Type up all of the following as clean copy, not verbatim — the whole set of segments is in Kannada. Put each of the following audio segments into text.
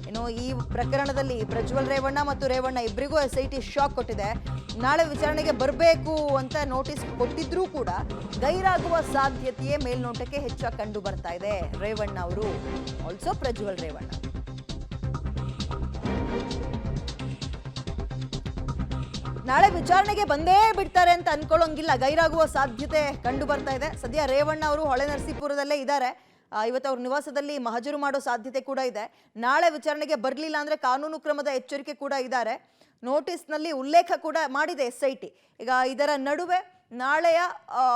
ಇನ್ನು ಈ ಪ್ರಕರಣದಲ್ಲಿ ಪ್ರಜ್ವಲ್ ರೇವಣ್ಣ ಮತ್ತು ರೇವಣ್ಣ ಇಬ್ಬರಿಗೂ SIT ಶಾಕ್ ಕೊಟ್ಟಿದೆ. ನಾಳೆ ವಿಚಾರಣೆಗೆ ಬರಬೇಕು ಅಂತ ನೋಟಿಸ್ ಕೊಟ್ಟಿದ್ರೂ ಕೂಡ ಗೈರಾಗುವ ಸಾಧ್ಯತೆಯೇ ಮೇಲ್ನೋಟಕ್ಕೆ ಹೆಚ್ಚಾಗಿ ಕಂಡು ಬರ್ತಾ ಇದೆ. ರೇವಣ್ಣ ಅವರು ಆಲ್ಸೋ ಪ್ರಜ್ವಲ್ ರೇವಣ್ಣ ನಾಳೆ ವಿಚಾರಣೆಗೆ ಬಂದೇ ಬಿಡ್ತಾರೆ ಅಂತ ಅನ್ಕೊಳ್ಳೋಂಗಿಲ್ಲ. ಗೈರಾಗುವ ಸಾಧ್ಯತೆ ಕಂಡು ಬರ್ತಾ ಇದೆ. ಸದ್ಯ ರೇವಣ್ಣ ಅವರು ಹೊಳೆನರಸೀಪುರದಲ್ಲೇ ಇದ್ದಾರೆ. ಇವತ್ತು ಅವ್ರ ನಿವಾಸದಲ್ಲಿ ಮಹಜರು ಮಾಡೋ ಸಾಧ್ಯತೆ ಕೂಡ ಇದೆ. ನಾಳೆ ವಿಚಾರಣೆಗೆ ಬರಲಿಲ್ಲ ಅಂದ್ರೆ ಕಾನೂನು ಕ್ರಮದ ಎಚ್ಚರಿಕೆ ಕೂಡ ಇದ್ದಾರೆ. ನೋಟಿಸ್ನಲ್ಲಿ ಉಲ್ಲೇಖ ಕೂಡ ಮಾಡಿದೆ SIT. ಈಗ ಇದರ ನಡುವೆ ನಾಳೆಯ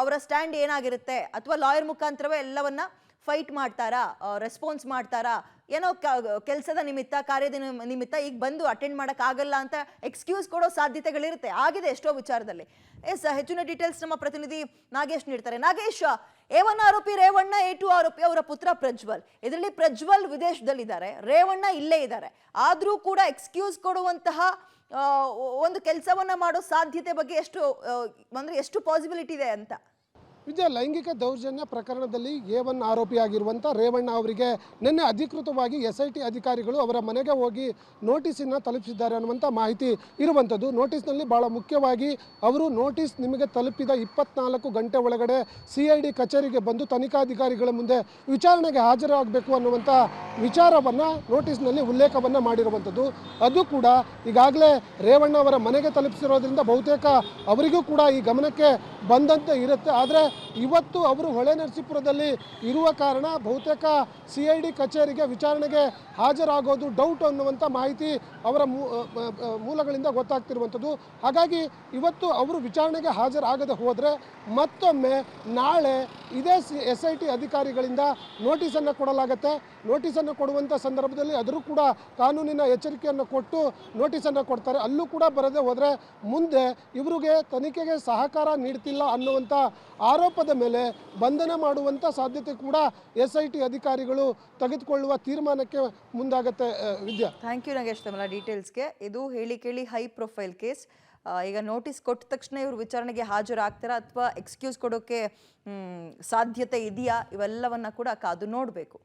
ಅವರ ಸ್ಟ್ಯಾಂಡ್ ಏನಾಗಿರುತ್ತೆ, ಅಥವಾ ಲಾಯರ್ ಮುಖಾಂತರವೇ ಎಲ್ಲವನ್ನ ಫೈಟ್ ಮಾಡ್ತಾರಾ, ರೆಸ್ಪಾನ್ಸ್ ಮಾಡ್ತಾರಾ, ಏನೋ ಕೆಲಸದ ನಿಮಿತ್ತ, ಕಾರ್ಯದ ನಿಮಿತ್ತ ಈಗ ಬಂದು ಅಟೆಂಡ್ ಮಾಡೋಕ್ಕಾಗಲ್ಲ ಅಂತ ಎಕ್ಸ್ಕ್ಯೂಸ್ ಕೊಡೋ ಸಾಧ್ಯತೆಗಳಿರುತ್ತೆ. ಆಗಿದೆ ಎಷ್ಟೋ ವಿಚಾರದಲ್ಲಿ. ಹೆಚ್ಚಿನ ಡೀಟೇಲ್ಸ್ ನಮ್ಮ ಪ್ರತಿನಿಧಿ ನಾಗೇಶ್ ನೀಡ್ತಾರೆ. ನಾಗೇಶ್, A1 ಆರೋಪಿ ರೇವಣ್ಣ, A2 ಆರೋಪಿ ಅವರ ಪುತ್ರ ಪ್ರಜ್ವಲ್. ಇದರಲ್ಲಿ ಪ್ರಜ್ವಲ್ ವಿದೇಶದಲ್ಲಿದ್ದಾರೆ, ರೇವಣ್ಣ ಇಲ್ಲೇ ಇದ್ದಾರೆ. ಆದರೂ ಕೂಡ ಎಕ್ಸ್ಕ್ಯೂಸ್ ಕೊಡುವಂತಹ ಒಂದು ಕೆಲಸವನ್ನ ಮಾಡೋ ಸಾಧ್ಯತೆ ಬಗ್ಗೆ ಎಷ್ಟು ಪಾಸಿಬಿಲಿಟಿ ಇದೆ ಅಂತ? ವಿದ್ಯಾ, ಲೈಂಗಿಕ ದೌರ್ಜನ್ಯ ಪ್ರಕರಣದಲ್ಲಿ A1 ಆರೋಪಿಯಾಗಿರುವಂಥ ರೇವಣ್ಣ ಅವರಿಗೆ ನಿನ್ನೆ ಅಧಿಕೃತವಾಗಿ SIT ಅಧಿಕಾರಿಗಳು ಅವರ ಮನೆಗೆ ಹೋಗಿ ನೋಟಿಸನ್ನು ತಲುಪಿಸಿದ್ದಾರೆ ಅನ್ನುವಂಥ ಮಾಹಿತಿ ಇರುವಂಥದ್ದು. ನೋಟಿಸ್ನಲ್ಲಿ ಭಾಳ ಮುಖ್ಯವಾಗಿ ಅವರು ನೋಟಿಸ್ ನಿಮಗೆ ತಲುಪಿದ 24 ಗಂಟೆ ಒಳಗಡೆ CID ಕಚೇರಿಗೆ ಬಂದು ತನಿಖಾಧಿಕಾರಿಗಳ ಮುಂದೆ ವಿಚಾರಣೆಗೆ ಹಾಜರಾಗಬೇಕು ಅನ್ನುವಂಥ ವಿಚಾರವನ್ನು ನೋಟಿಸ್ನಲ್ಲಿ ಉಲ್ಲೇಖವನ್ನು ಮಾಡಿರುವಂಥದ್ದು. ಅದು ಕೂಡ ಈಗಾಗಲೇ ರೇವಣ್ಣ ಅವರ ಮನೆಗೆ ತಲುಪಿಸಿರೋದ್ರಿಂದ ಬಹುತೇಕ ಅವರಿಗೂ ಕೂಡ ಈ ಗಮನಕ್ಕೆ ಬಂದಂತೆ ಇರುತ್ತೆ. ಆದರೆ ಇವತ್ತು ಅವರು ಹೊಳೆನರಸೀಪುರದಲ್ಲಿ ಇರುವ ಕಾರಣ ಬಹುತೇಕ CID ಕಚೇರಿಗೆ ವಿಚಾರಣೆಗೆ ಹಾಜರಾಗೋದು ಡೌಟ್ ಅನ್ನುವಂಥ ಮಾಹಿತಿ ಅವರ ಮೂಲಗಳಿಂದ ಗೊತ್ತಾಗ್ತಿರುವಂಥದ್ದು. ಹಾಗಾಗಿ ಇವತ್ತು ಅವರು ವಿಚಾರಣೆಗೆ ಹಾಜರಾಗದೆ ಹೋದರೆ ಮತ್ತೊಮ್ಮೆ ನಾಳೆ ಇದೇ SIT ಅಧಿಕಾರಿಗಳಿಂದ ನೋಟಿಸನ್ನು ಕೊಡಲಾಗುತ್ತೆ. ನೋಟಿಸನ್ನು ಕೊಡುವಂಥ ಸಂದರ್ಭದಲ್ಲಿ ಅದರೂ ಕೂಡ ಕಾನೂನಿನ ಎಚ್ಚರಿಕೆಯನ್ನು ಕೊಟ್ಟು ನೋಟಿಸನ್ನು ಕೊಡ್ತಾರೆ. ಅಲ್ಲೂ ಕೂಡ ಬರದೆ ಹೋದರೆ ಮುಂದೆ ಇವರಿಗೆ ತನಿಖೆಗೆ ಸಹಕಾರ ನೀಡ್ತಿಲ್ಲ ಅನ್ನುವಂಥ ಆರೋಪದ ಮೇಲೆ ಬಂಧನ ಮಾಡುವಂಥ ಸಾಧ್ಯತೆ ಕೂಡ SIT ಅಧಿಕಾರಿಗಳು ತೆಗೆದುಕೊಳ್ಳುವ ತೀರ್ಮಾನಕ್ಕೆ ಮುಂದಾಗುತ್ತೆ. ವಿದ್ಯಾ, ಥ್ಯಾಂಕ್ ಯು ನಾಗೇಶ್ ತಮ್ಮ ಡೀಟೇಲ್ಸ್ಗೆ. ಇದು ಹೇಳಿ ಕೇಳಿ ಹೈ ಪ್ರೊಫೈಲ್ ಕೇಸ್. ಈಗ ನೋಟಿಸ್ ಕೊಟ್ಟ ತಕ್ಷಣ ಇವರು ವಿಚಾರಣೆಗೆ ಹಾಜರಾಗ್ತಾರಾ ಅಥವಾ ಎಕ್ಸ್ಕ್ಯೂಸ್ ಕೊಡೋಕ್ಕೆ ಸಾಧ್ಯತೆ ಇದೆಯಾ, ಇವೆಲ್ಲವನ್ನ ಕೂಡ ಕಾದು ನೋಡಬೇಕು.